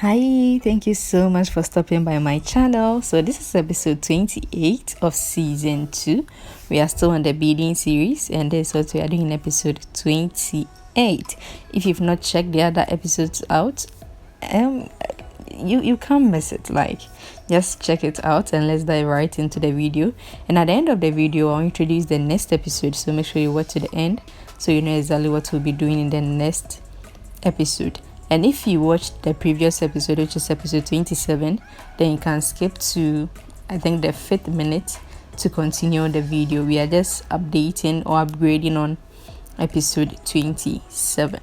Hi, thank you so much for stopping by my channel. So this is episode 28 of season 2. We are still on the beading series, and this is what we are doing in episode 28. If you've not checked the other episodes out, you can't miss it. Just check it out and let's dive right into the video. And at the end of the video, I'll introduce the next episode, so make sure you watch to the end so you know exactly what we'll be doing in the next episode. And if you watched the previous episode, which is episode 27, then you can skip to, I think, the 5th minute to continue the video. We are just updating or upgrading on episode 27.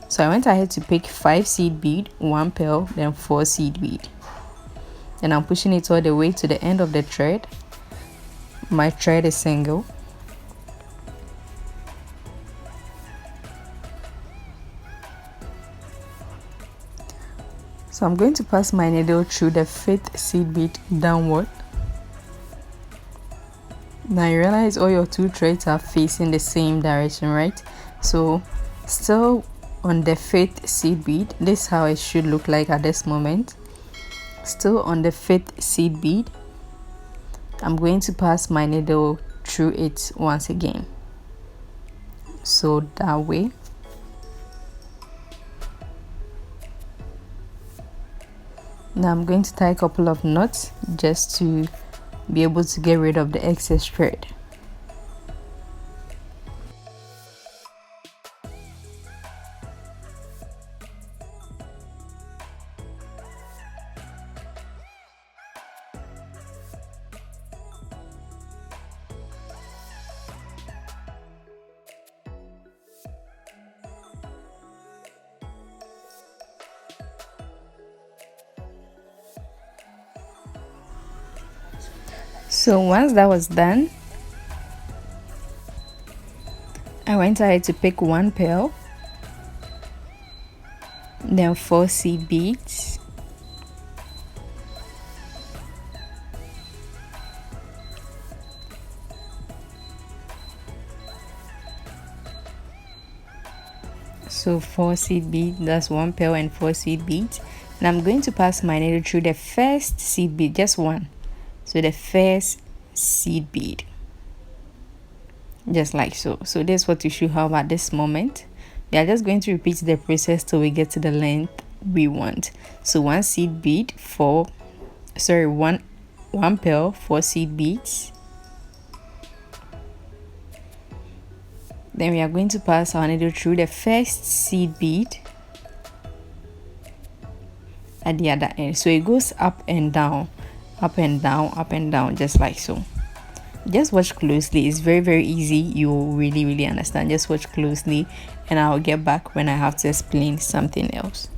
So I went ahead to pick 5 seed bead, 1 pearl, then 4 seed bead. And I'm pushing it all the way to the end of the thread. My thread is single. So I'm going to pass my needle through the 5th seed bead downward. Now you realize all your 2 threads are facing the same direction, right? So still on the 5th seed bead, this is how it should look like at this moment. Still on the 5th seed bead, I'm going to pass my needle through it once again. So that way. Now I'm going to tie a couple of knots just to be able to get rid of the excess thread. So once that was done, I went ahead to pick 1 pearl, then 4 seed beads, so 4 seed beads, that's 1 pearl and 4 seed beads. And I'm going to pass my needle through the first seed bead, just one. So the first seed bead, just like so. So this is what you should have at this moment. We are just going to repeat the process till we get to the length we want. So 1 seed bead, one pearl, 4 seed beads. Then we are going to pass our needle through the first seed bead at the other end. So it goes up and down, up and down, up and down, just like so. Just watch closely. It's very easy. You'll really understand. Just watch closely and I'll get back when I have to explain something else.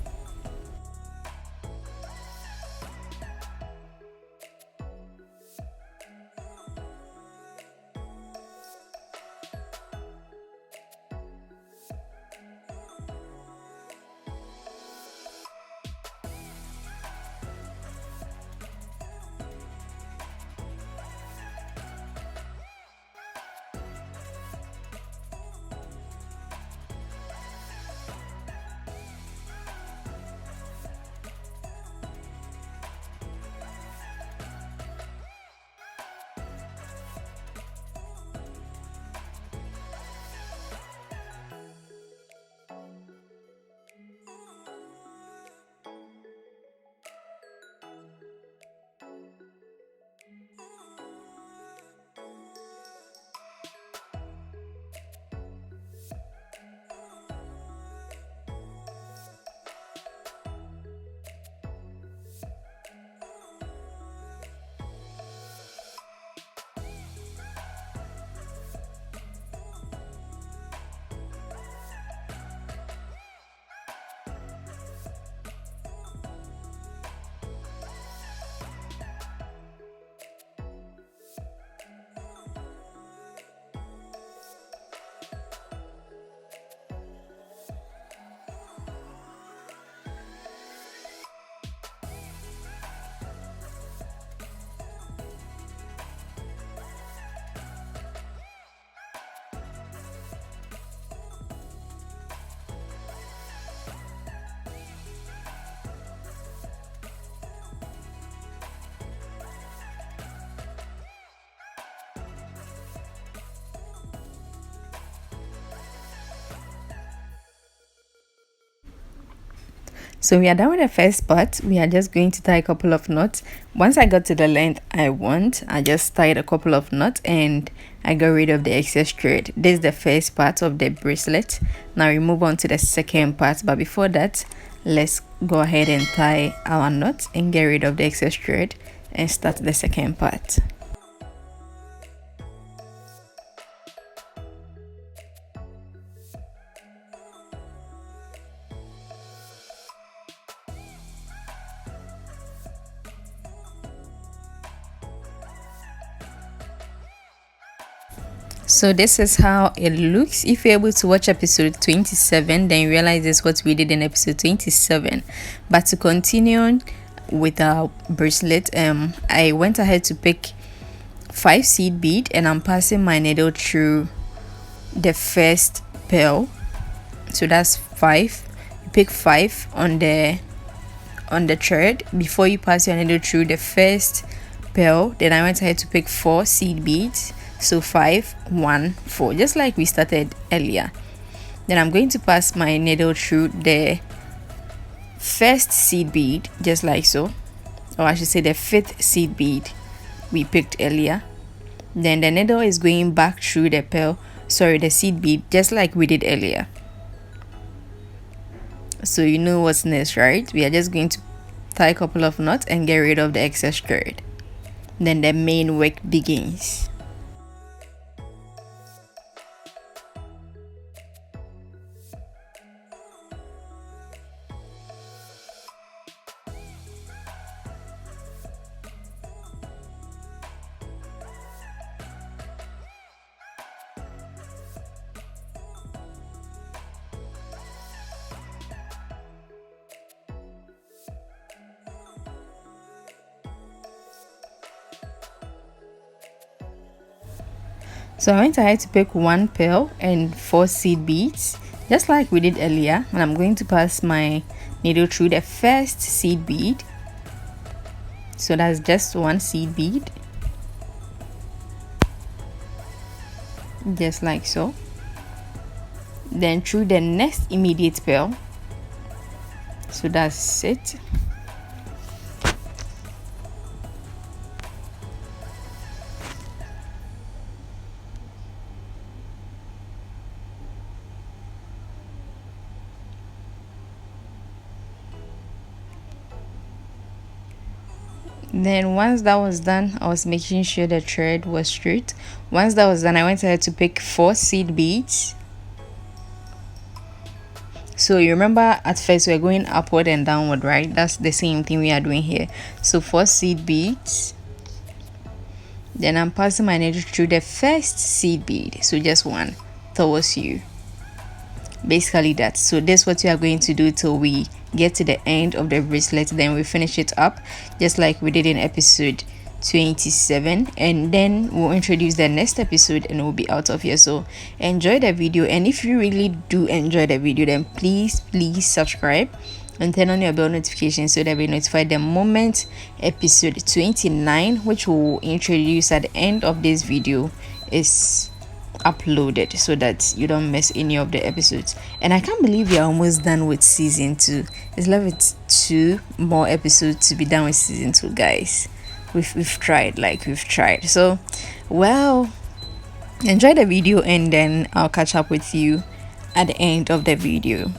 So we are done with the first part. We are just going to tie a couple of knots. Once I got to the length I want, I just tied a couple of knots and I got rid of the excess thread. This is the first part of the bracelet. Now we move on to the second part, but before that, let's go ahead and tie our knots and get rid of the excess thread and start the second part. So this is how it looks. If you're able to watch episode 27, then you realize this is what we did in episode 27. But to continue with our bracelet, I went ahead to pick 5 seed bead and I'm passing my needle through the first pearl. So that's 5. You pick 5 on the thread before you pass your needle through the first pearl. Then I went ahead to pick 4 seed beads. So 5, 1, 4, just like we started earlier. Then I'm going to pass my needle through the first seed bead, just like so, or I should say the 5th seed bead we picked earlier. Then the needle is going back through the seed bead, just like we did earlier. So you know what's next, right? We are just going to tie a couple of knots and get rid of the excess thread. Then the main work begins. So I went ahead to pick 1 pearl and 4 seed beads, just like we did earlier. And I'm going to pass my needle through the first seed bead. So that's just 1 seed bead, just like so. Then through the next immediate pearl. So that's it. Then once that was done, I was making sure the thread was straight. Once that was done, I went ahead to pick 4 seed beads. So you remember at first we are going upward and downward, right? That's the same thing we are doing here. So 4 seed beads. Then I'm passing my needle through the first seed bead, so just 1 towards you. Basically that. So this is what we are going to do till we get to the end of the bracelet. Then we finish it up just like we did in episode 27, and then we'll introduce the next episode and we'll be out of here. So enjoy the video, and if you really do enjoy the video, then please subscribe and turn on your bell notification so that we notify the moment episode 29, which we'll introduce at the end of this video, is uploaded, so that you don't miss any of the episodes. And I can't believe we are almost done with season 2. It's left with 2 more episodes to be done with season 2, guys. We've tried. So well, enjoy the video and then I'll catch up with you at the end of the video.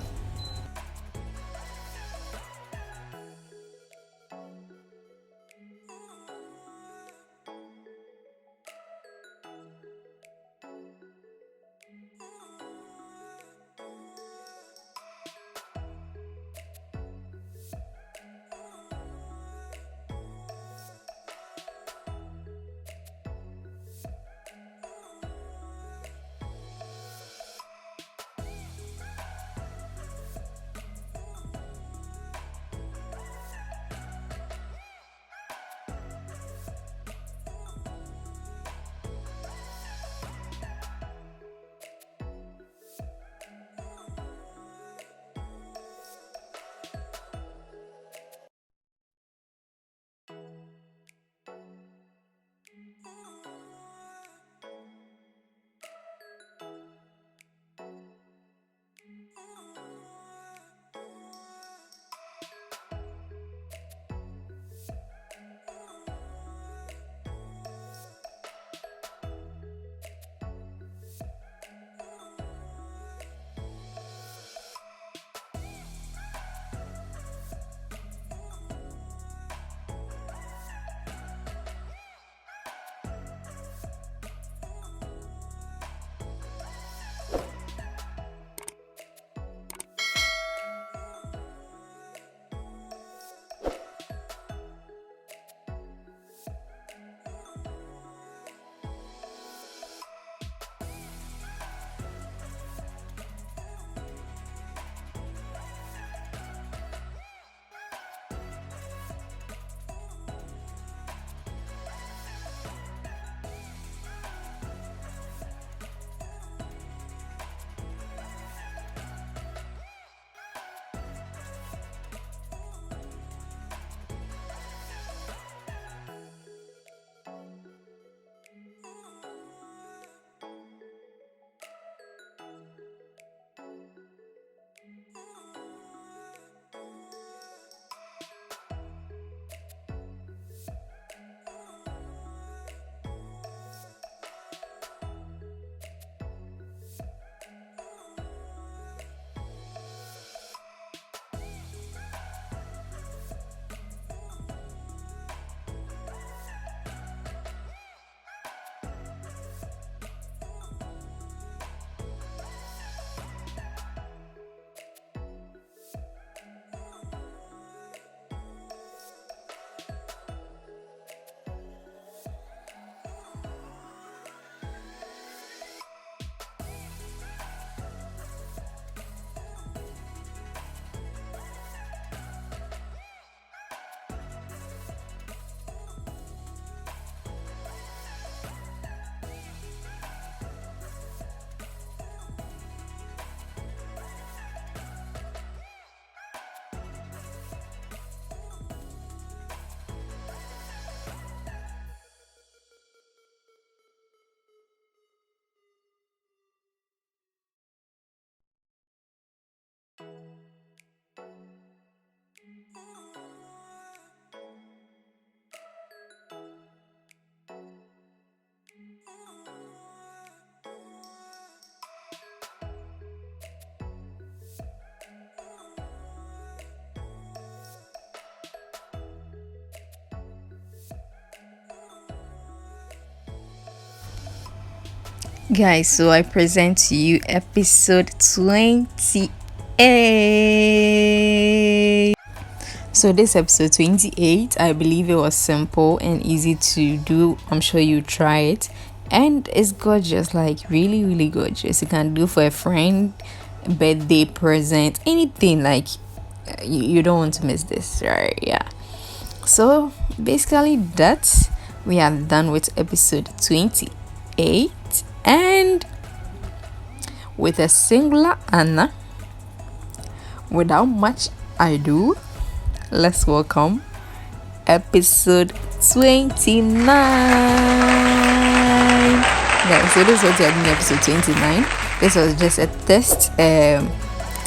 Guys, so I present to you episode 28. So this episode 28, I believe it was simple and easy to do. I'm sure you try it, and it's gorgeous, like really gorgeous. You can do for a friend, birthday present, anything. Like you don't want to miss this, right? Yeah. So basically that we are done with episode 28, and with a singular Anna, without much ado, let's welcome episode 29. Guys, so this is what we are doing, episode 29. This was just a test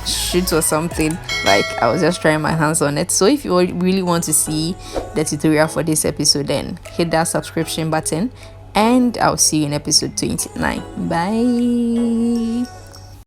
shoot or something. Like I was just trying my hands on it. So if you really want to see the tutorial for this episode, then hit that subscription button, and I'll see you in episode 29. Bye.